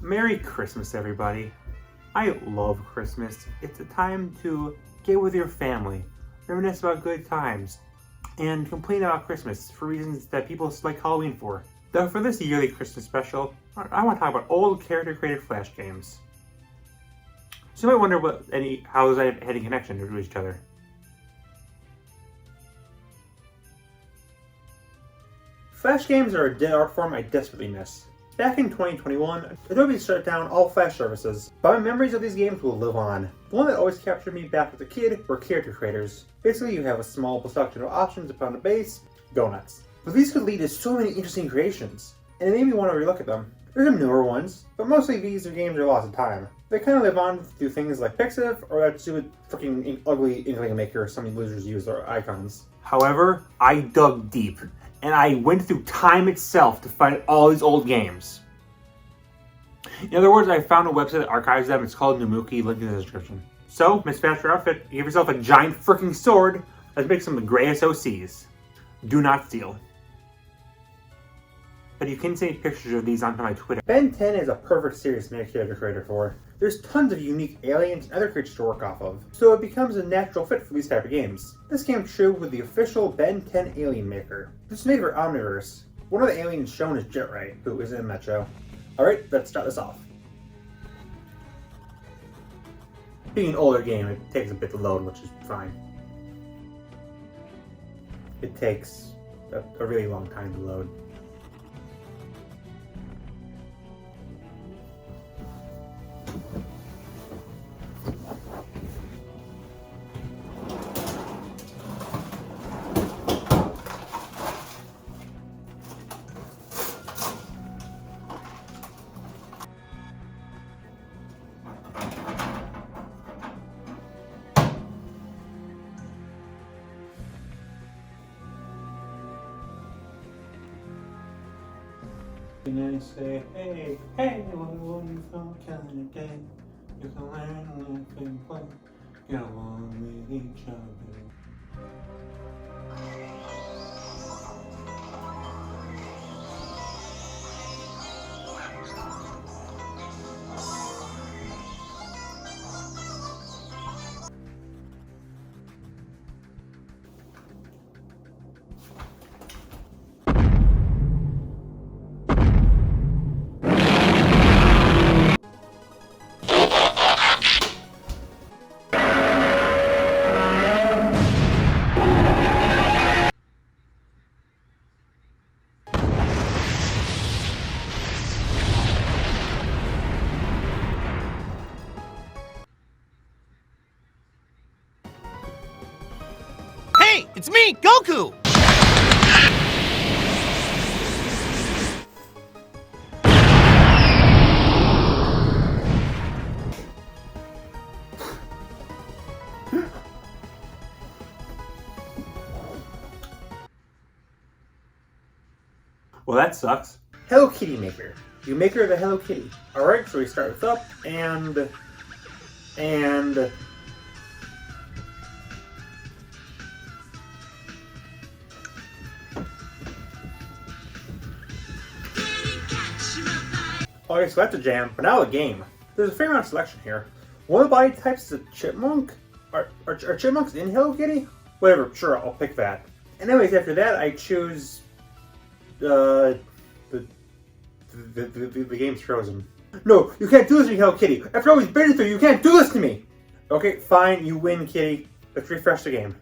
Merry Christmas, everybody. I love Christmas. It's a time to get with your family, reminisce about good times, and complain about Christmas for reasons that people like Halloween for. Though for this yearly Christmas special, I want to talk about old character-created Flash games. So you might wonder how those had any connection to each other. Flash games are a dead art form I desperately miss. Back in 2021, Adobe shut down all Flash services, but my memories of these games will live on. The one that always captured me back as a kid were character creators. Basically, you have a small selection of options upon the base, go nuts. But these could lead to so many interesting creations, and it made me want to relook at them. There's some newer ones, but mostly these games are lost in time. They kind of live on through things like Pixiv or that stupid freaking ugly Inkling maker some losers use their icons. However, I dug deep, and I went through time itself to find all these old games. In other words, I found a website that archives them. It's called Namuki, link in the description. So, mismatch your outfit, give yourself a giant freaking sword. Let's make some of the greatest OCs. Do not steal. But you can send pictures of these onto my Twitter. Ben 10 is a perfect series to make a character creator for. There's tons of unique aliens and other creatures to work off of, so it becomes a natural fit for these type of games. This came true with the official Ben 10 Alien Maker. This is made for Omniverse. One of the aliens shown is Jetright, who is in that show. Alright, let's start this off. Being an older game, it takes a bit to load, which is fine. It takes a really long time to load. And I say, hey, what a wonderful kind of day. You can learn, live, and play. Get along with each other. Hey, it's me, Goku! Well, that sucks. Hello Kitty Maker. You maker of the Hello Kitty. Alright, so we start with up, and... Okay, so that's a jam, but now a game. There's a fair amount of selection here. One of the body types is a chipmunk? Are chipmunks in Hello Kitty? Whatever, sure, I'll pick that. Anyways, after that, I choose... the game's frozen. No, you can't do this to me, Hello Kitty! After all we've been through, you can't do this to me! Okay, fine, you win, Kitty. Let's refresh the game.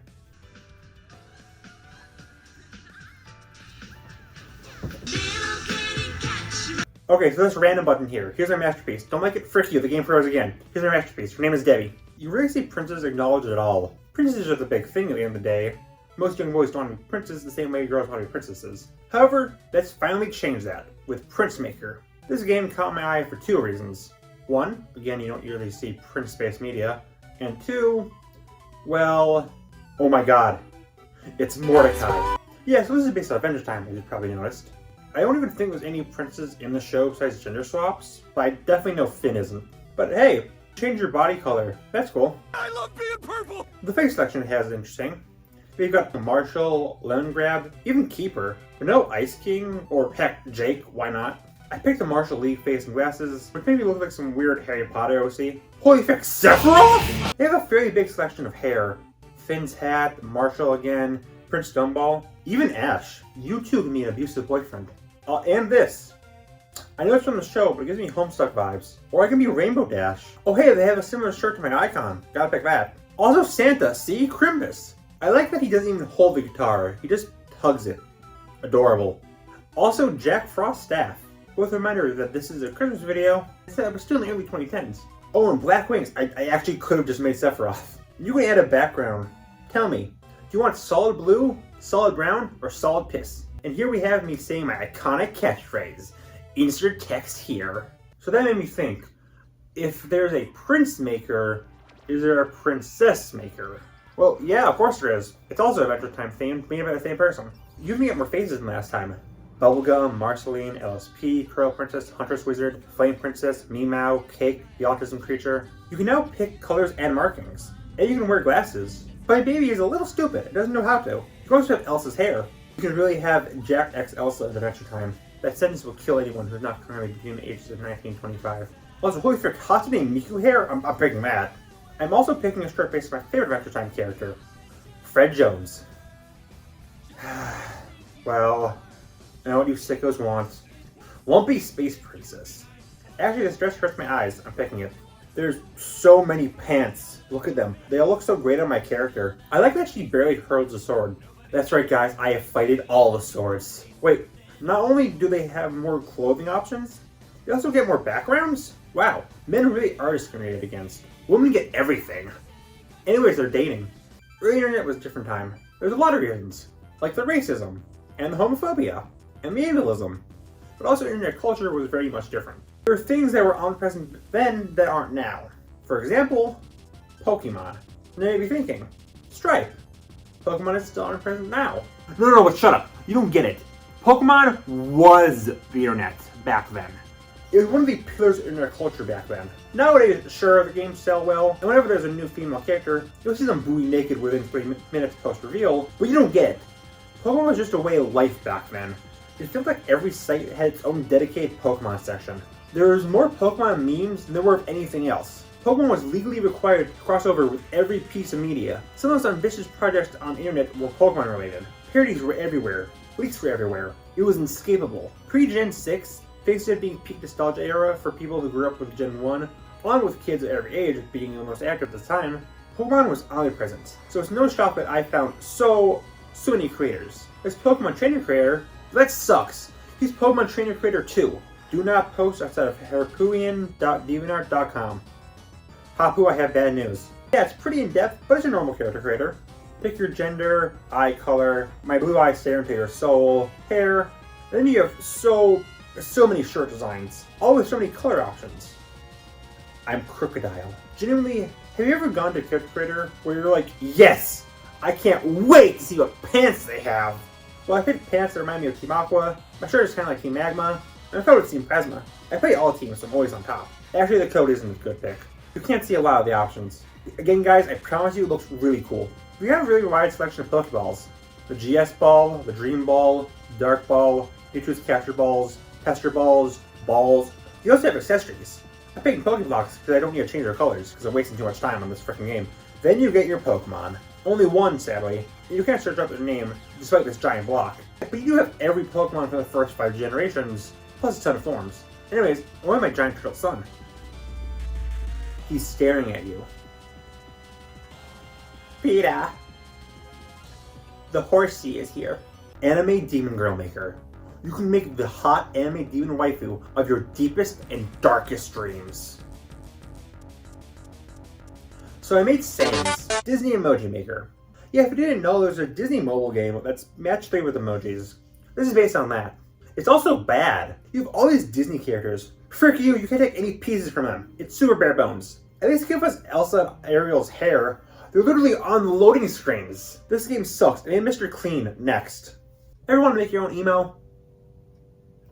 Okay, so this random button here. Here's our masterpiece. Don't make it fricky if the game froze again. Here's our masterpiece. Her name is Debbie. You rarely see princes acknowledged at all. Princesses are the big thing at the end of the day. Most young boys don't want to be princes the same way girls want to be princesses. However, let's finally change that with Prince Maker. This game caught my eye for two reasons. One, again, you don't usually see prince-based media. And two, well, oh my god, it's Mordecai. Yeah, so this is based on Avengers Time, as you probably noticed. I don't even think there's any princes in the show besides gender swaps, but I definitely know Finn isn't. But hey, change your body color. That's cool. I love being purple! The face selection has interesting. We've got the Marshall, Lemon Grab, even Keeper, but no Ice King, or heck, Jake, why not? I picked the Marshall League face and glasses, which made me look like some weird Harry Potter OC. Holy fuck, Sephiroth?! They have a fairly big selection of hair. Finn's hat, Marshall again, Prince Gumball, even Ash. You too can be an abusive boyfriend. And this. I know it's from the show, but it gives me Homestuck vibes. Or I can be Rainbow Dash. Oh hey, they have a similar shirt to my icon. Gotta pick that. Also Santa, see? Crimbus. I like that he doesn't even hold the guitar, he just tugs it. Adorable. Also Jack Frost's staff. With a reminder that this is a Christmas video, but still in the early 2010s. Oh, and Black Wings. I actually could have just made Sephiroth. You can add a background. Tell me, do you want solid blue, solid brown, or solid piss? And here we have me saying my iconic catchphrase. Insert text here. So that made me think, if there's a prince maker, is there a princess maker? Well, yeah, of course there is. It's also Adventure Time themed, made by the same person. You can get more faces than last time. Bubblegum, Marceline, LSP, Pearl Princess, Huntress Wizard, Flame Princess, Meow, Cake, the Autism Creature. You can now pick colors and markings. And you can wear glasses. My baby is a little stupid, it doesn't know how to. You can also have Elsa's hair. You can really have Jack X Elsa at Adventure Time. That sentence will kill anyone who's not currently between the ages of 19 and 25. Also, holy frick, Hatsune Miku hair? I'm picking that. I'm also picking a shirt based on my favorite Adventure Time character, Fred Jones. Well, I know what you sickos want. Lumpy Space Princess. Actually, this dress hurts my eyes. I'm picking it. There's so many pants. Look at them. They all look so great on my character. I like that she barely hurls a sword. That's right, guys. I have fighted all the swords. Wait, not only do they have more clothing options, they also get more backgrounds? Wow, men really are discriminated against. Women get everything. Anyways, they're dating. Early internet was a different time. There's a lot of reasons, like the racism, and the homophobia, and the ableism. But also internet culture was very much different. There are things that were omnipresent then that aren't now. For example, Pokemon. And you may be thinking, Stripe. Pokemon is still omnipresent now. No, but shut up. You don't get it. Pokemon was the internet back then. It was one of the pillars of internet culture back then. Nowadays, sure, the games sell well, and whenever there's a new female character, you'll see them buoy naked within 3 minutes post-reveal, but you don't get it. Pokemon was just a way of life back then. It feels like every site had its own dedicated Pokemon section. There was more Pokemon memes than there were of anything else. Pokemon was legally required to cross over with every piece of media. Some of those ambitious projects on the internet were Pokemon related. Parodies were everywhere. Leaks were everywhere. It was inescapable. Pre-Gen 6, faced it being peak nostalgia era for people who grew up with Gen 1, along with kids of every age being the most active at the time, Pokemon was omnipresent. So it's no shock that I found so many creators. This Pokemon Trainer creator, that sucks. He's Pokemon Trainer Creator 2. Do not post outside of harpoon.deviantart.com. Hapu, I have bad news. Yeah, it's pretty in-depth, but it's a normal character creator. Pick your gender, eye color, my blue eyes stare into your soul, hair, and then you have so many shirt designs, all with so many color options. I'm Crocodile. Genuinely, have you ever gone to a character creator where you're like, yes, I can't wait to see what pants they have? Well, I picked pants that remind me of Team Aqua, my shirt is kind of like Team Magma, and my code is Team Plasma. I play all teams, so I'm always on top. Actually, the code isn't a good pick. You can't see a lot of the options. Again, guys, I promise you it looks really cool. We have a really wide selection of Pokeballs. The GS Ball, the Dream Ball, Dark Ball, Pikachu's Capture Balls, Pester Balls, Balls. You also have accessories. I picked Pokeblocks because I don't need to change their colors because I'm wasting too much time on this freaking game. Then you get your Pokemon. Only one, sadly. You can't search up their name despite this giant block. But you have every Pokemon for the first 5 generations, plus a ton of forms. Anyways, I want my giant turtle son. He's staring at you. Peter. The horsey is here. Anime Demon Girl Maker. You can make the hot anime demon waifu of your deepest and darkest dreams. So I made Sans, Disney Emoji Maker. Yeah, if you didn't know, there's a Disney mobile game that's match 3 with emojis. This is based on that. It's also bad. You have all these Disney characters. Frick you can't take any pieces from them. It's super bare bones. At least give us Elsa and Ariel's hair. They're literally on the loading screens. This game sucks. I need Mr. Clean next. Everyone make your own emo?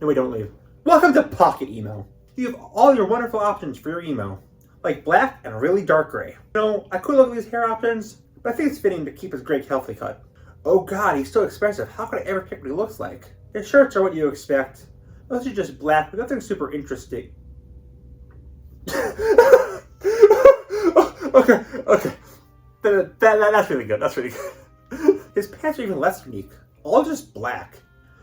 No, wait, don't leave. Welcome to Pocket Emo. You have all your wonderful options for your emo. Like black and really dark gray. You know, I could look at these hair options, but I think it's fitting to keep his gray healthy cut. Oh god, he's so expensive. How could I ever pick what he looks like? His shirts are what you expect. Those are just black, but nothing super interesting. Okay. That's really good. That's really good. His pants are even less unique. All just black.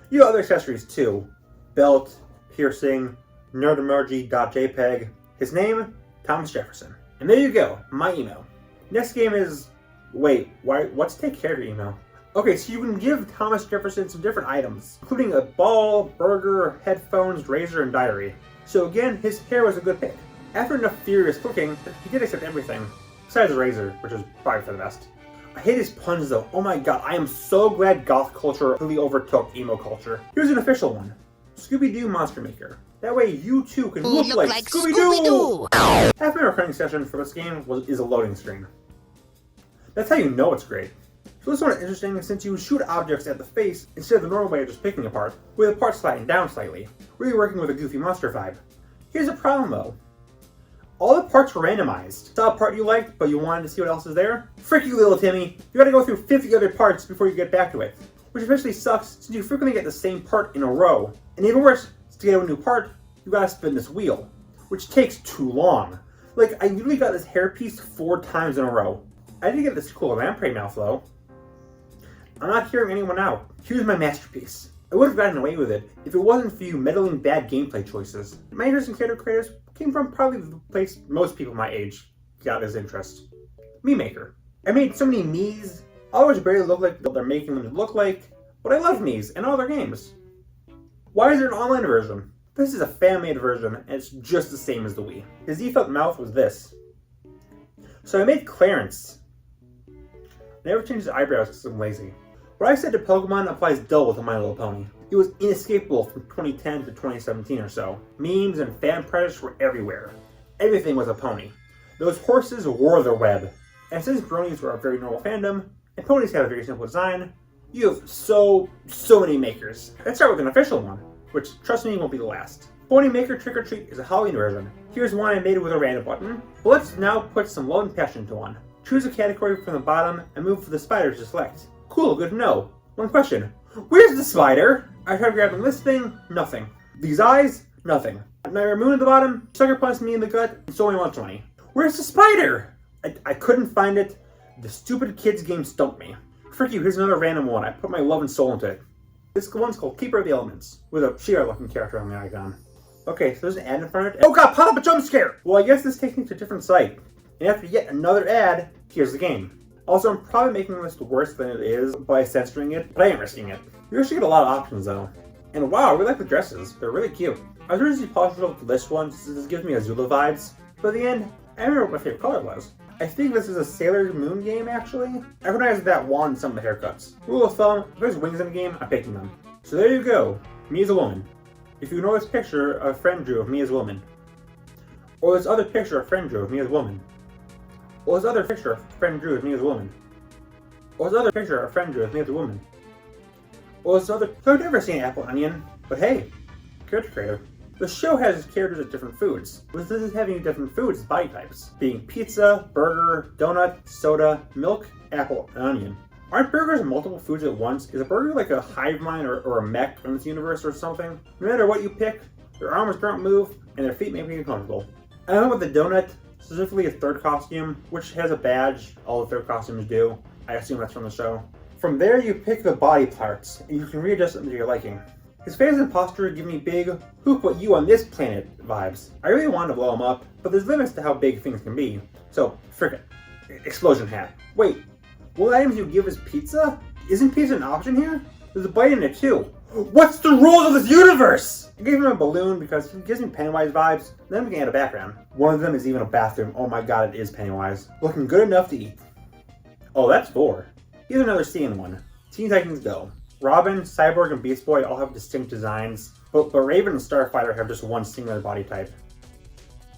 You have other accessories too. Belt, piercing, nerdemoji.jpg. His name, Thomas Jefferson. And there you go, my email. Next game is... Wait, what's take care of your email? Okay, so you can give Thomas Jefferson some different items, including a ball, burger, headphones, razor, and diary. So again, his hair was a good pick. After enough furious cooking, he did accept everything, besides the razor, which is probably for the best. I hate his puns though. Oh my god, I am so glad goth culture really overtook emo culture. Here's an official one. Scooby-Doo Monster Maker. That way you too can look like Scooby-Doo! Half my recording session for this game is a loading screen. That's how you know it's great. So this one is interesting since you shoot objects at the face instead of the normal way of just picking apart, with the part sliding down slightly, really working with a goofy monster vibe. Here's a problem though. All the parts were randomized. Saw a part you liked, but you wanted to see what else is there? Frick you, little Timmy. You gotta go through 50 other parts before you get back to it. Which eventually sucks since you frequently get the same part in a row. And even worse, to get a new part, you gotta spin this wheel, which takes too long. Like, I literally got this hairpiece 4 times in a row. I did get this cool lamprey mouth though. I'm not hearing anyone out. Here's my masterpiece. I would have gotten away with it if it wasn't for you meddling bad gameplay choices. My interest in character creators came from probably the place most people my age got this interest. Me Maker. I made so many Miis, all which barely look like what they're making them to look like, but I love Miis and all their games. Why is there an online version? This is a fan-made version, and it's just the same as the Wii. His default mouth was this. So I made Clarence. I never changed his eyebrows because I'm lazy. What I said to Pokemon applies double to My Little Pony. It was inescapable from 2010 to 2017 or so. Memes and fan projects were everywhere. Everything was a pony. Those horses wore their web. And since bronies were a very normal fandom, and ponies have a very simple design, you have so many makers. Let's start with an official one, which, trust me, won't be the last. Pony Maker Trick or Treat is a Halloween version. Here's one I made with a random button, but let's now put some love and passion into one. Choose a category from the bottom and move for the spiders to select. Cool, good to know. One question. Where's the spider? I tried grabbing this thing, nothing. These eyes, nothing. Nightmare Moon at the bottom, sucker punched me in the gut, and stole my lunch money. Where's the spider? I couldn't find it. The stupid kids game stumped me. Frick you, here's another random one. I put my love and soul into it. This one's called Keeper of the Elements, with a Shira-looking character on the icon. Okay, so there's an ad in front of it. Oh god, pop up a jump scare! Well, I guess this takes me to a different site. And after yet another ad, here's the game. Also, I'm probably making this worse than it is by censoring it, but I ain't risking it. You actually get a lot of options though. And wow, I really like the dresses. They're really cute. I was originally positive for this one since this gives me Azula vibes, but in the end, I remember what my favorite color was. I think this is a Sailor Moon game actually. I recognize that one in some of the haircuts. Rule of thumb, if there's wings in the game, I'm picking them. So there you go, me as a woman. If you ignore this picture a friend drew of me as a woman, or this other picture a friend drew of me as a woman, or this other picture a friend drew of me as a woman, or this other picture a friend drew of me as a woman, or this other... So I've never seen Apple Onion, but hey, character creator. The show has characters at different foods, with this having different foods as body types, being pizza, burger, donut, soda, milk, apple, and onion. Aren't burgers multiple foods at once? Is a burger like a hive mind or a mech from this universe or something? No matter what you pick, their arms don't move, and their feet make me uncomfortable. I went with the donut, specifically a third costume, which has a badge, all the third costumes do. I assume that's from the show. From there, you pick the body parts, and you can readjust them to your liking. His face and posture give me big, who put you on this planet vibes. I really want to blow him up, but there's limits to how big things can be. So, frick it. Explosion hat. Wait, what items you give is pizza? Isn't pizza an option here? There's a bite in it too. What's the rules of this universe? I gave him a balloon because he gives me Pennywise vibes, then we can add a background. One of them is even a bathroom. Oh my god, it is Pennywise. Looking good enough to eat. Oh, that's 4. Here's another scene one. Teen Titans Go. Robin, Cyborg, and Beast Boy all have distinct designs, but Raven and Starfighter have just one singular body type.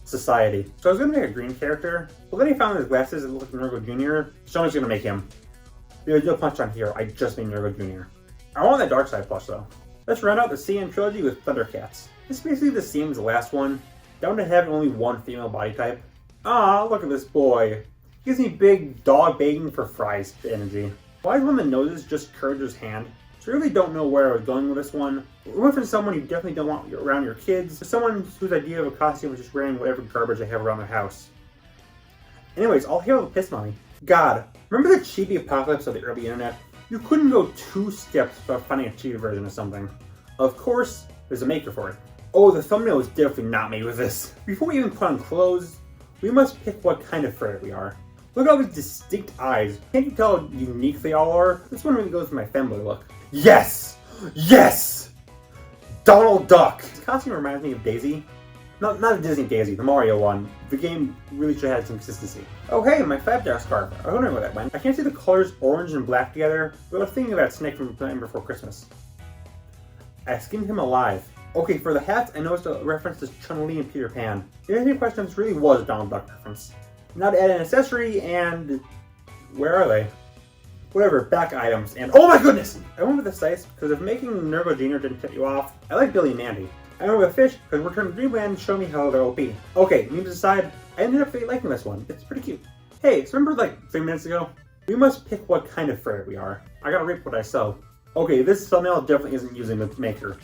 Society. So I was going to make a green character, but then he found his glasses that look like Nergo Jr., so I'm just going to make him. There's no punch on here, I just made Nergo Jr. I want that Dark Side plush though. Let's run out the CN trilogy with Thundercats. This is basically the same as the last one, down to having only one female body type. Ah, look at this boy. Gives me big dog begging for fries energy. Why is one of the noses just Courage's hand? So I really don't know where I was going with this one. We went from someone you definitely don't want around your kids to someone whose idea of a costume is just wearing whatever garbage they have around their house. Anyways, all hail the piss mommy. God, remember the chibi apocalypse of the early internet? You couldn't go 2 steps without finding a cheated version of something. Of course, there's a maker for it. Oh, the thumbnail is definitely not made with this. Before we even put on clothes, we must pick what kind of furry we are. Look at all these distinct eyes. Can't you tell how unique they all are? This one really goes for my femboy look. Yes! Yes! Donald Duck! This costume reminds me of Daisy. Not the Disney Daisy, the Mario one. The game really should have had some consistency. Oh hey, my $5 scarf. I was wondering where that went. I can't see the colors orange and black together, but I was thinking of that snake from Nightmare Before Christmas. I skinned him alive. Okay, for the hats, I noticed a reference to Chun-Li and Peter Pan. The only question this really was a Donald Duck reference. Now to add an accessory, and where are they? Whatever, back items, and oh my goodness! I went with the Sice because if making Nervo Jr. didn't tip you off, I like Billy and Mandy. I went with Fish because Return of Dreamland showed me how they're OP. Okay, memes aside, I ended up really liking this one. It's pretty cute. Hey, so remember like 3 minutes ago? We must pick what kind of furry we are. I gotta reap what I sow. Okay, this thumbnail definitely isn't using the maker.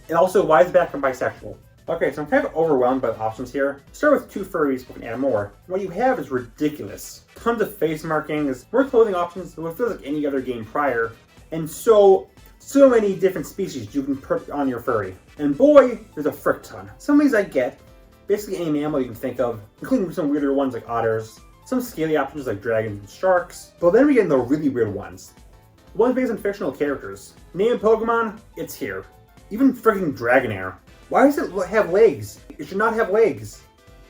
And also, why is back from bisexual? Okay, so I'm kind of overwhelmed by the options here. Start with 2 furries, but we can add more. What you have is ridiculous. Tons of face markings, more clothing options than what feels like any other game prior, and so many different species you can put on your furry. And boy, there's a frick ton. Some of these I get, basically any mammal you can think of, including some weirder ones like otters, some scaly options like dragons and sharks, but then we get into the really weird ones. Ones based on fictional characters. Name Pokemon, it's here. Even freaking Dragonair. Why does it have legs? It should not have legs.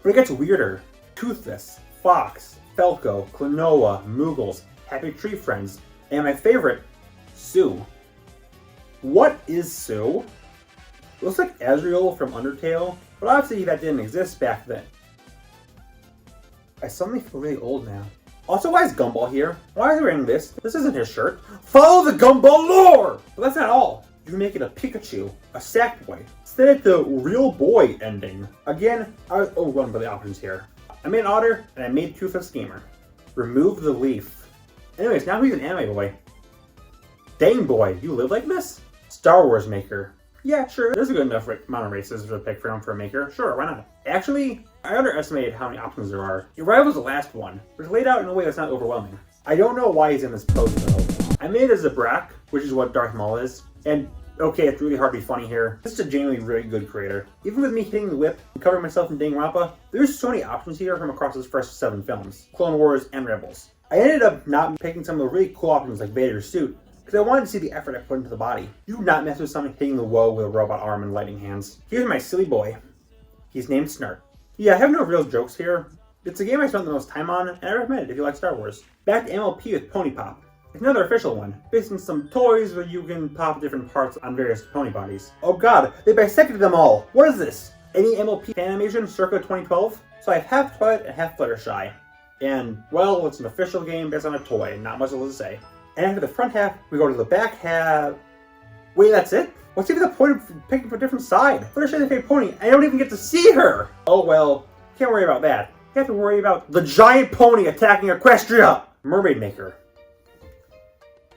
But it gets weirder. Toothless, Fox, Falco, Klonoa, Moogles, Happy Tree Friends, and my favorite, Sue. What is Sue? It looks like Azrael from Undertale, but obviously that didn't exist back then. I suddenly feel really old now. Also, why is Gumball here? Why is he wearing this? This isn't his shirt. Follow the Gumball lore! But that's not all. You can make it a Pikachu, a Sackboy, instead of the real boy ending. Again, I was overwhelmed by the options here. I made an otter, and I made Toothless Gamer. Remove the leaf. Anyways, now he's an anime boy. Dang boy, you live like this? Star Wars maker. Yeah, sure, there's a good enough amount of races to pick from for a maker. Sure, why not? Actually, I underestimated how many options there are. It rivals the last one, but it's laid out in a way that's not overwhelming. I don't know why he's in this pose though. I made it as a Zabrak, which is what Darth Maul is. And okay, it's really hard to be funny here. This is a genuinely really good creator. Even with me hitting the whip and covering myself in Danganronpa, there's so many options here from across his first 7 films. Clone Wars and Rebels. I ended up not picking some of the really cool options like Vader's suit, because I wanted to see the effort I put into the body. You do not mess with someone hitting the wall with a robot arm and lightning hands. Here's my silly boy. He's named Snart. Yeah, I have no real jokes here. It's a game I spent the most time on, and I recommend it if you like Star Wars. Back to MLP with Pony Pop. It's another official one, based on some toys where you can pop different parts on various pony bodies. Oh god, they bisected them all! What is this? Any MLP fan animation circa 2012? So I have half Twilight and half Fluttershy. And, well, it's an official game based on a toy, not much else to say. And after the front half, we go to the back half. Wait, that's it? What's even the point of picking for a different side? Fluttershy's a fake pony, I don't even get to see her! Oh well, can't worry about that. You have to worry about the giant pony attacking Equestria! Mermaid Maker.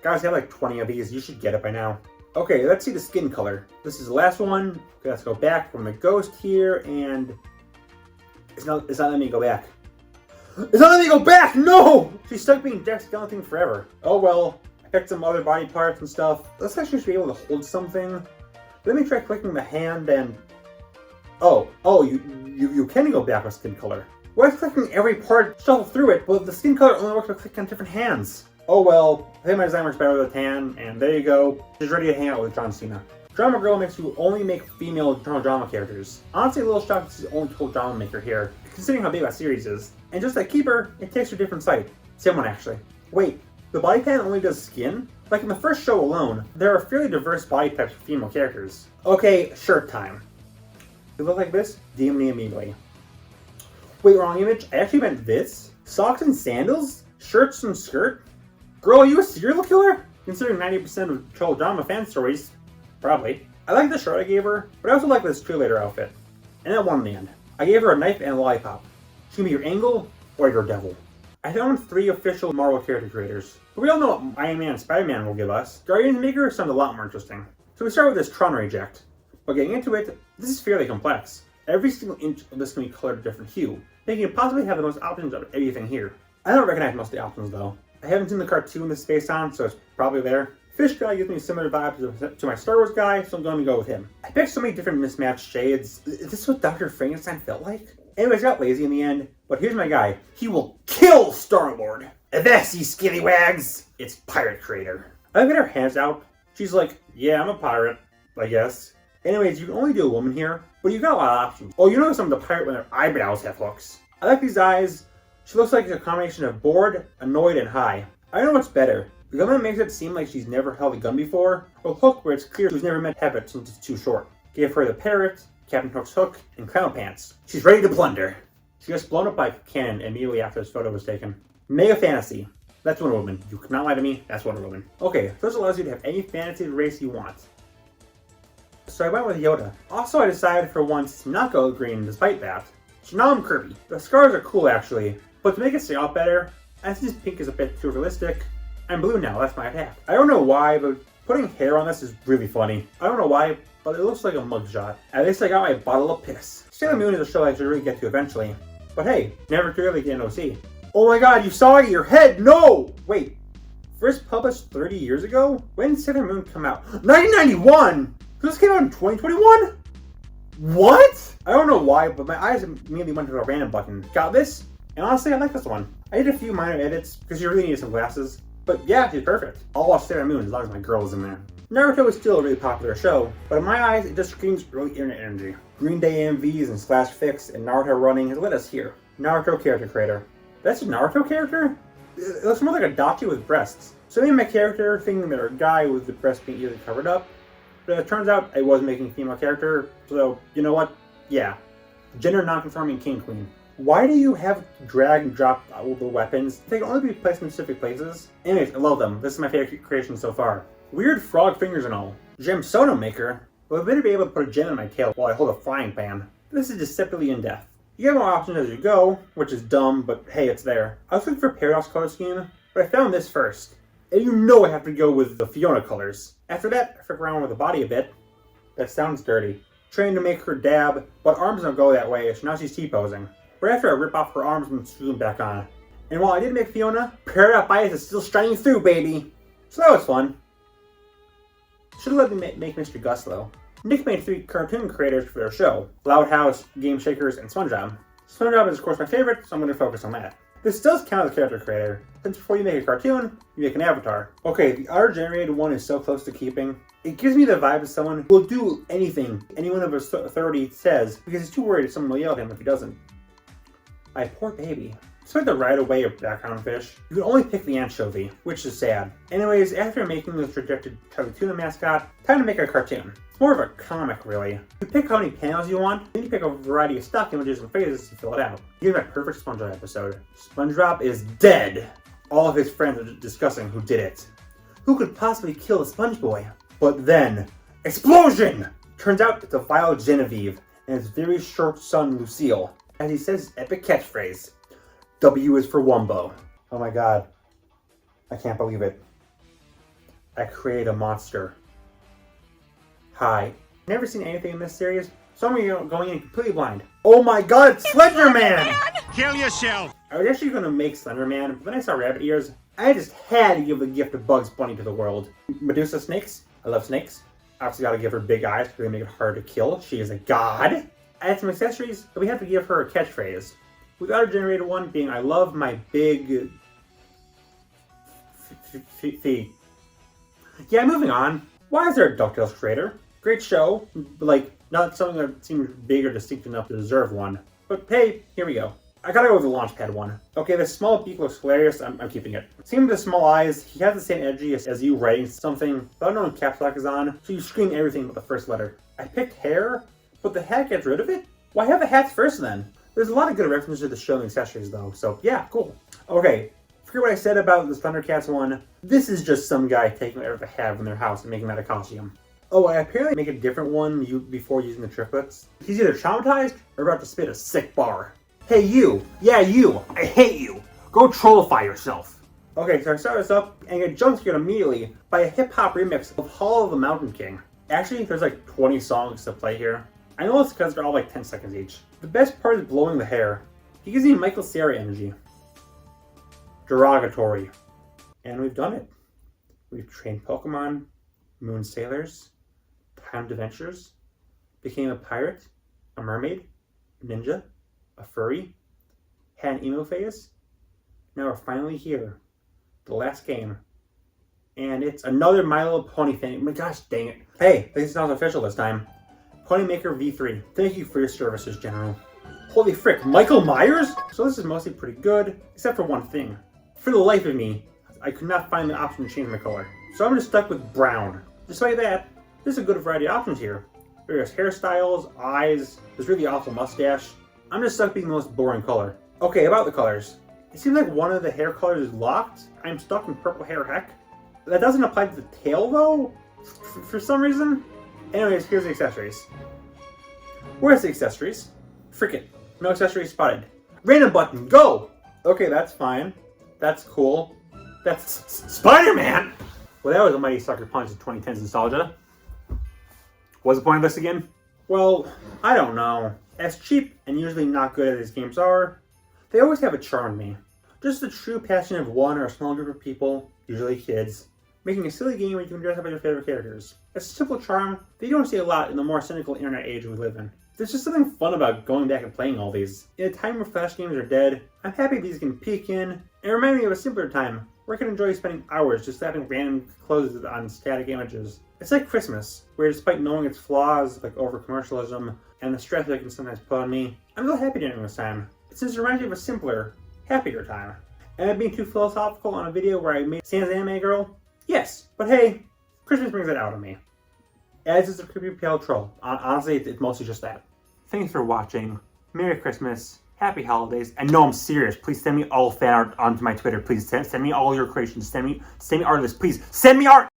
Guys, I have like 20 of these. You should get it by now. Okay, let's see the skin color. This is the last one. Okay, let's go back from the ghost here, and it's not letting me go back. It's not letting me go back! No! She's stuck being Dex Skeleton forever. Oh well, I picked some other body parts and stuff. Let's actually be able to hold something. Let me try clicking the hand and... Oh, you can go back with skin color. Why is clicking every part shuffle through it, but the skin color only works by clicking on different hands? Oh well, I think my design works better with a tan, and there you go. She's ready to hang out with John Cena. Drama Girl makes you only make female drama characters. Honestly, a little shocked this is the only total drama maker here, considering how big that series is. And just like Keeper, it takes you a different site. Same one actually. Wait, the body pan only does skin? Like in the first show alone, there are fairly diverse body types for female characters. Okay, shirt time. You look like this? DM me immediately. Wait, wrong image? I actually meant this? Socks and sandals? Shirts and skirt? Girl, are you a serial killer? Considering 90% of troll drama fan stories. Probably. I like the shirt I gave her, but I also like this cheerleader outfit. And that one in the end. I gave her a knife and a lollipop. She can be your angel or your devil. I found 3 official Marvel character creators. But we all know what Iron Man and Spider-Man will give us. Guardians Maker sounds a lot more interesting. So we start with this Tron Reject. But getting into it, this is fairly complex. Every single inch of this can be colored a different hue, making it possibly have the most options of everything here. I don't recognize most of the options though. I haven't seen the cartoon this is based on, so it's probably there. Fish guy gives me similar vibes to my Star Wars guy, so I'm going to go with him. I picked so many different mismatched shades. Is this what Dr. Frankenstein felt like? Anyways, I got lazy in the end, but here's my guy. He will kill Star-Lord. That's you skillywags. It's Pirate Creator. I get her hands out. She's like, yeah, I'm a pirate, I guess. Anyways, you can only do a woman here, but you've got a lot of options. Oh, you notice I'm the pirate when their eyebrows have hooks. I like these eyes. She looks like a combination of bored, annoyed, and high. I don't know what's better. The gunman makes it seem like she's never held a gun before, or Hook where it's clear she's never met Habit since it's too short. Give her the parrot, Captain Hook's hook, and clown pants. She's ready to plunder. She gets blown up by a cannon immediately after this photo was taken. Mega Fantasy. That's Wonder Woman. You cannot lie to me, that's Wonder Woman. Okay, so this allows you to have any fantasy race you want. So I went with Yoda. Also, I decided for once to not go green despite that. So now I'm Kirby. The scars are cool actually, but to make it stand out better, I think this pink is a bit too realistic. I'm blue now, that's my attack. I don't know why, but putting hair on this is really funny. I don't know why, but it looks like a mugshot. At least I got my bottle of piss. Sailor Moon is a show I should really get to eventually. But hey, never too early to get an OC. Oh my god, you saw it, your head! No! Wait, first published 30 years ago? When did Sailor Moon come out? 1991! This came out in 2021? What? I don't know why, but my eyes immediately went to the random button. Got this? And honestly, I like this one. I did a few minor edits, because you really needed some glasses. But yeah, she's perfect. I'll watch Sailor Moon as long as my girl is in there. Naruto is still a really popular show, but in my eyes, it just screams early internet energy. Green Day MVs and Slash Fix and Naruto running has led us here. Naruto character creator. That's a Naruto character? It looks more like a Dachi with breasts. So I made my character thinking they're a guy with the breast being easily covered up. But it turns out I was making a female character, so you know what? Yeah. Gender non-conforming king queen. Why do you have drag and drop all the weapons? They can only be placed in specific places. Anyways, I love them. This is my favorite creation so far. Weird frog fingers and all. Gem soda maker? Well, I better be able to put a gem in my tail while I hold a frying pan. This is deceptively in depth. You have more options as you go, which is dumb, but hey, it's there. I was looking for Paradox color scheme, but I found this first. And you know I have to go with the Fiona colors. After that, I frick around with the body a bit. That sounds dirty. Trying to make her dab, but arms don't go that way, so now she's T-posing. But after I rip off her arms and screw them back on. And while I did make Fiona, Paradox bias is still shining through, baby! So that was fun. Should've let me make Mr. Gus though. Nick made 3 cartoon creators for their show. Loud House, Game Shakers, and SpongeBob. SpongeBob is of course my favorite, so I'm going to focus on that. This does count as a character creator, since before you make a cartoon, you make an avatar. Okay, the auto-generated one is so close to keeping. It gives me the vibe of someone who will do anything anyone of his authority says, because he's too worried if someone will yell at him if he doesn't. My poor baby. Despite the right away of background fish, you can only pick the anchovy, which is sad. Anyways, after making this rejected Chubby Tuna mascot, time to make a cartoon. It's more of a comic, really. You pick how many panels you want, then you pick a variety of stock images and phrases to fill it out. Here's my perfect SpongeBob episode. SpongeBob is dead! All of his friends are discussing who did it. Who could possibly kill the Sponge Boy? But then, explosion! Turns out it's a vile Genevieve and his very short son Lucille. As he says his epic catchphrase, W is for Wumbo. Oh my god. I can't believe it. I created a monster. Hi. Never seen anything in this series, so I'm going in completely blind. Oh my god, it's Slender Man! Kill yourself! I was actually going to make Slender Man, but then I saw rabbit ears. I just had to give the gift of Bugs Bunny to the world. Medusa snakes. I love snakes. I also got to give her big eyes because they make it hard to kill. She is a god. I had some accessories, but we have to give her a catchphrase. With auto-generated one being, I love my big feet. Yeah, moving on. Why is there a DuckTales creator? Great show, but like, not something that seems big or distinct enough to deserve one. But hey, here we go. I gotta go with the Launchpad one. Okay, the small beak looks hilarious, I'm keeping it. Same with the small eyes, he has the same energy as you writing something, but I don't know when caps lock is on, so you scream everything but the first letter. I picked hair, but the hat gets rid of it? Why have the hats first then? There's a lot of good references to the show and accessories though, so yeah, cool. Okay, forget what I said about the Thundercats one. This is just some guy taking whatever they have in their house and making that a costume. Oh, I apparently make a different one before using the triplets. He's either traumatized or about to spit a sick bar. Hey you! Yeah you! I hate you! Go trollify yourself. Okay, so I start this up and get jump scared immediately by a hip-hop remix of Hall of the Mountain King. Actually, there's like 20 songs to play here. I know it's because they're all like 10 seconds each. The best part is blowing the hair. He gives me Michael Cera energy. Derogatory. And we've done it. We've trained Pokemon, Moon Sailors, timed adventures, became a pirate, a mermaid, a ninja, a furry, had an emo phase. Now we're finally here. The last game. And it's another My Little Pony thing. My gosh, dang it. Hey, this is not official this time. Ponymaker V3. Thank you for your services, General. Holy frick, Michael Myers? So this is mostly pretty good, except for one thing. For the life of me, I could not find the option to change my color. So I'm just stuck with brown. Despite that, there's a good variety of options here. Various hairstyles, eyes, this really awful mustache. I'm just stuck being the most boring color. Okay, about the colors. It seems like one of the hair colors is locked. I'm stuck in purple hair heck. That doesn't apply to the tail though, for some reason. Anyways, here's the accessories. Where's the accessories? Frick it. No accessories spotted. Random button, go! Okay, that's fine. That's cool. That's Spider-Man! Well, that was a mighty sucker punch of 2010's nostalgia. What's the point of this again? Well, I don't know. As cheap and usually not good as these games are, they always have a charm to me. Just the true passion of one or a small group of people, usually kids, making a silly game where you can dress up as your favorite characters. It's a simple charm that you don't see a lot in the more cynical internet age we live in. There's just something fun about going back and playing all these. In a time where Flash games are dead, I'm happy these can peek in and remind me of a simpler time where I can enjoy spending hours just slapping random clothes on static images. It's like Christmas, where despite knowing its flaws, like over-commercialism, and the stress that it can sometimes put on me, I'm real happy during this time. Since it reminds me of a simpler, happier time. Am I being too philosophical on a video where I made Sans anime girl? Yes, but hey, Christmas brings it out of me. As is the creepy pale troll. Honestly, it's mostly just that. Thanks for watching. Merry Christmas. Happy holidays. And no, I'm serious. Please send me all fan art onto my Twitter. Please send me all your creations. Send me artists. Please send me art.